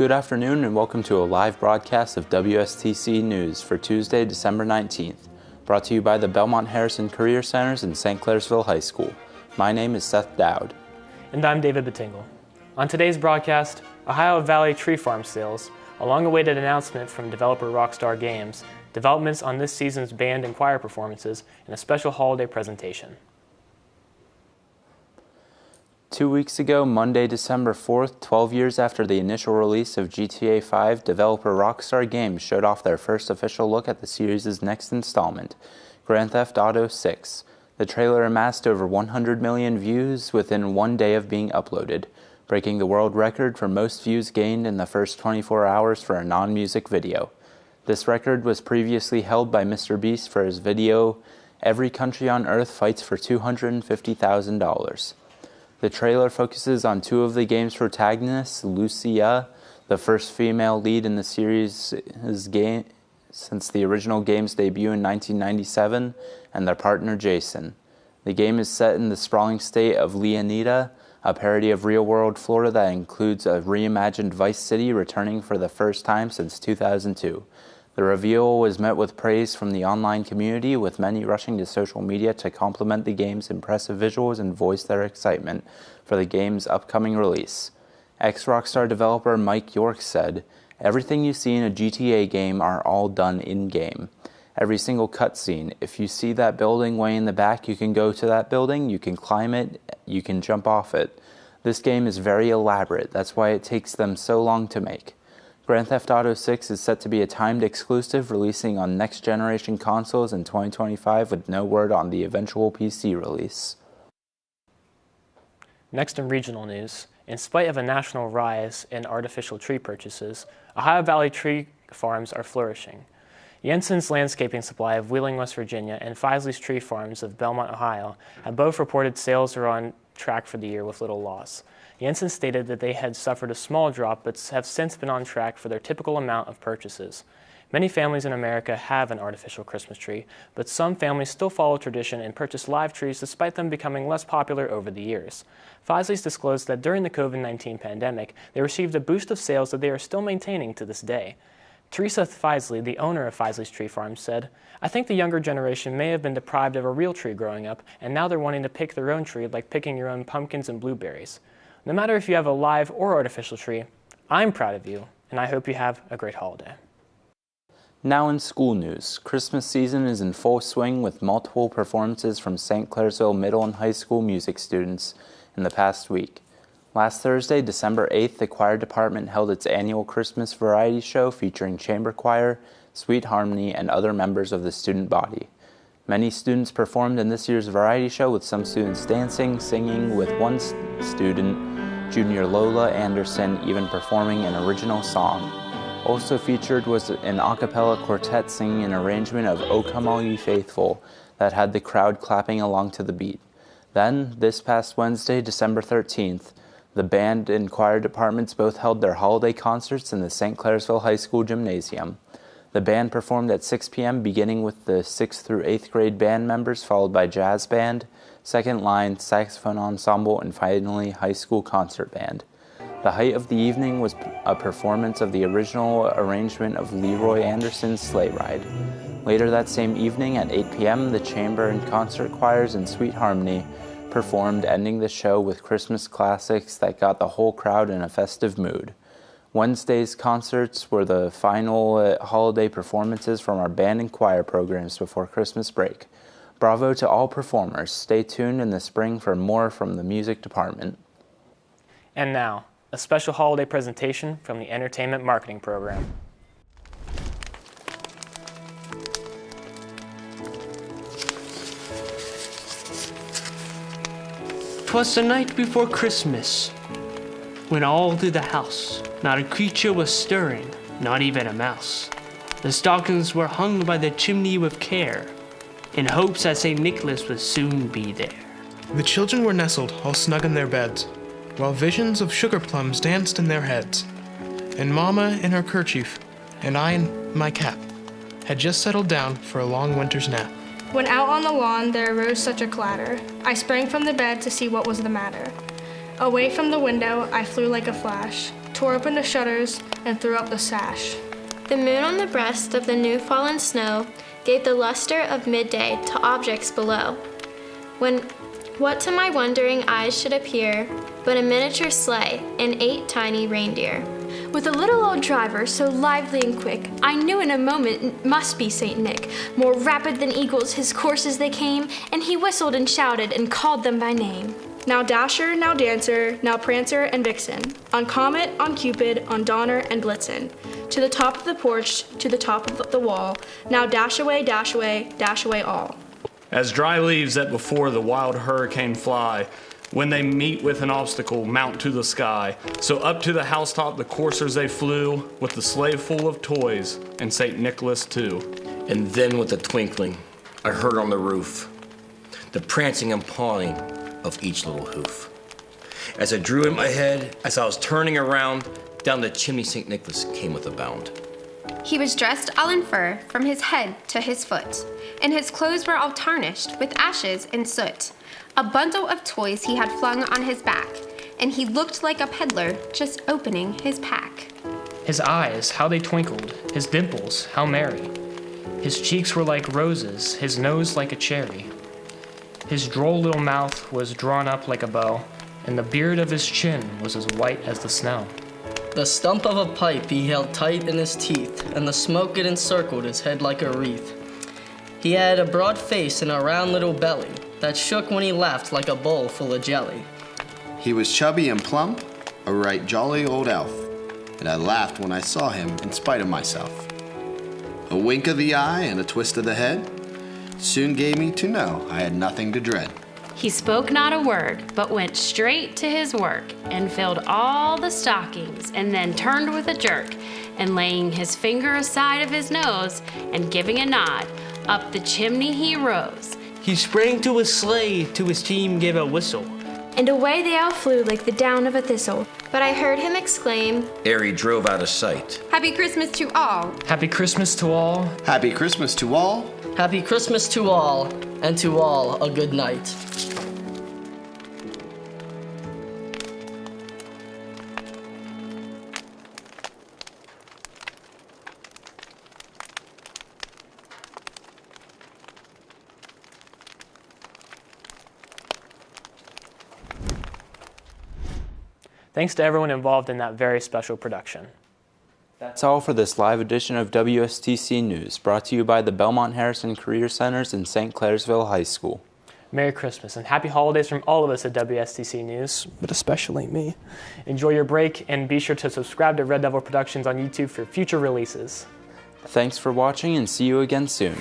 Good afternoon and welcome to a live broadcast of WSTC News for Tuesday, December 19th, brought to you by the Belmont-Harrison Career Centers and St. Clairsville High School. My name is Seth Dowd. And I'm David Bettingle. On today's broadcast, Ohio Valley Tree Farm sales, a long-awaited announcement from developer Rockstar Games, developments on this season's band and choir performances, and a special holiday presentation. 2 weeks ago, Monday, December 4th, 12 years after the initial release of GTA 5, developer Rockstar Games showed off their first official look at the series' next installment, Grand Theft Auto 6. The trailer amassed over 100 million views within 1 day of being uploaded, breaking the world record for most views gained in the first 24 hours for a non-music video. This record was previously held by Mr. Beast for his video, Every Country on Earth Fights for $250,000. The trailer focuses on two of the game's protagonists, Lucia, the first female lead in the series' game since the original game's debut in 1997, and their partner Jason. The game is set in the sprawling state of Leonida, a parody of real-world Florida that includes a reimagined Vice City returning for the first time since 2002. The reveal was met with praise from the online community, with many rushing to social media to compliment the game's impressive visuals and voice their excitement for the game's upcoming release. Ex-Rockstar developer Mike York said, "Everything you see in a GTA game are all done in-game. Every single cutscene. If you see that building way in the back, you can go to that building, you can climb it, you can jump off it. This game is very elaborate, that's why it takes them so long to make." Grand Theft Auto 6 is set to be a timed exclusive, releasing on next-generation consoles in 2025 with no word on the eventual PC release. Next in regional news, in spite of a national rise in artificial tree purchases, Ohio Valley Tree Farms are flourishing. Jensen's Landscaping Supply of Wheeling, West Virginia, and Feisley's Tree Farms of Belmont, Ohio, have both reported sales are on track for the year with little loss. Jensen stated that they had suffered a small drop but have since been on track for their typical amount of purchases. Many families in America have an artificial Christmas tree, but some families still follow tradition and purchase live trees despite them becoming less popular over the years. Feisley's disclosed that during the COVID-19 pandemic, they received a boost of sales that they are still maintaining to this day. Teresa Feisley, the owner of Feisley's Tree Farm, said, "I think the younger generation may have been deprived of a real tree growing up, and now they're wanting to pick their own tree like picking your own pumpkins and blueberries. No matter if you have a live or artificial tree, I'm proud of you, and I hope you have a great holiday." Now in school news, Christmas season is in full swing with multiple performances from St. Clairsville Middle and High School music students in the past week. Last Thursday, December 8th, the choir department held its annual Christmas variety show featuring chamber choir, Sweet Harmony, and other members of the student body. Many students performed in this year's variety show, with some students dancing, singing, with one student, Junior Lola Anderson, even performing an original song. Also featured was an a cappella quartet singing an arrangement of "O Come All Ye Faithful" that had the crowd clapping along to the beat. Then, this past Wednesday, December 13th, the band and choir departments both held their holiday concerts in the St. Clairsville High School gymnasium. The band performed at 6 p.m., beginning with the 6th through 8th grade band members, followed by jazz band, second line, saxophone ensemble, and finally high school concert band. The height of the evening was a performance of the original arrangement of Leroy Anderson's Sleigh Ride. Later that same evening at 8 p.m., the chamber and concert choirs in Sweet Harmony performed, ending the show with Christmas classics that got the whole crowd in a festive mood. Wednesday's concerts were the final holiday performances from our band and choir programs before Christmas break. Bravo to all performers. Stay tuned in the spring for more from the music department. And now, a special holiday presentation from the Entertainment Marketing Program. 'Twas the night before Christmas, when all through the house not a creature was stirring, not even a mouse. The stockings were hung by the chimney with care, in hopes that St. Nicholas would soon be there. The children were nestled all snug in their beds, while visions of sugar plums danced in their heads. And Mama in her kerchief, and I in my cap, had just settled down for a long winter's nap. When out on the lawn there arose such a clatter, I sprang from the bed to see what was the matter. Away from the window I flew like a flash. tore open the shutters, and threw up the sash. The moon on the breast of the new fallen snow gave the luster of midday to objects below. What to my wondering eyes should appear but a miniature sleigh and 8 tiny reindeer. With a little old driver so lively and quick, I knew in a moment it must be St. Nick. More rapid than eagles his coursers they came, and he whistled and shouted and called them by name. Now Dasher, now Dancer, now Prancer and Vixen, on Comet, on Cupid, on Donner and Blitzen, to the top of the porch, to the top of the wall, now dash away all. As dry leaves that before the wild hurricane fly, when they meet with an obstacle, mount to the sky. So up to the housetop the coursers they flew, with the sleigh full of toys, and St. Nicholas too. And then with a twinkling, I heard on the roof the prancing and pawing of each little hoof. As I drew in my head, as I was turning around, down the chimney St. Nicholas came with a bound. He was dressed all in fur from his head to his foot, and his clothes were all tarnished with ashes and soot. A bundle of toys he had flung on his back, and he looked like a peddler just opening his pack. His eyes, how they twinkled, his dimples, how merry. His cheeks were like roses, his nose like a cherry. His droll little mouth was drawn up like a bow, and the beard of his chin was as white as the snow. The stump of a pipe he held tight in his teeth, and the smoke it encircled his head like a wreath. He had a broad face and a round little belly that shook when he laughed like a bowl full of jelly. He was chubby and plump, a right jolly old elf, and I laughed when I saw him in spite of myself. A wink of the eye and a twist of the head soon gave me to know I had nothing to dread. He spoke not a word, but went straight to his work, and filled all the stockings, and then turned with a jerk, and laying his finger aside of his nose, and giving a nod, up the chimney he rose. He sprang to his sleigh, to his team gave a whistle, And away they all flew like the down of a thistle. But I heard him exclaim, ere he drove out of sight. Happy Christmas to all. Happy Christmas to all. Happy Christmas to all. Happy Christmas to all, and to all a good night. Thanks to everyone involved in that very special production. That's all for this live edition of WSTC News, brought to you by the Belmont-Harrison Career Centers in St. Clairsville High School. Merry Christmas and happy holidays from all of us at WSTC News, but especially me. Enjoy your break and be sure to subscribe to Red Devil Productions on YouTube for future releases. Thanks for watching and see you again soon.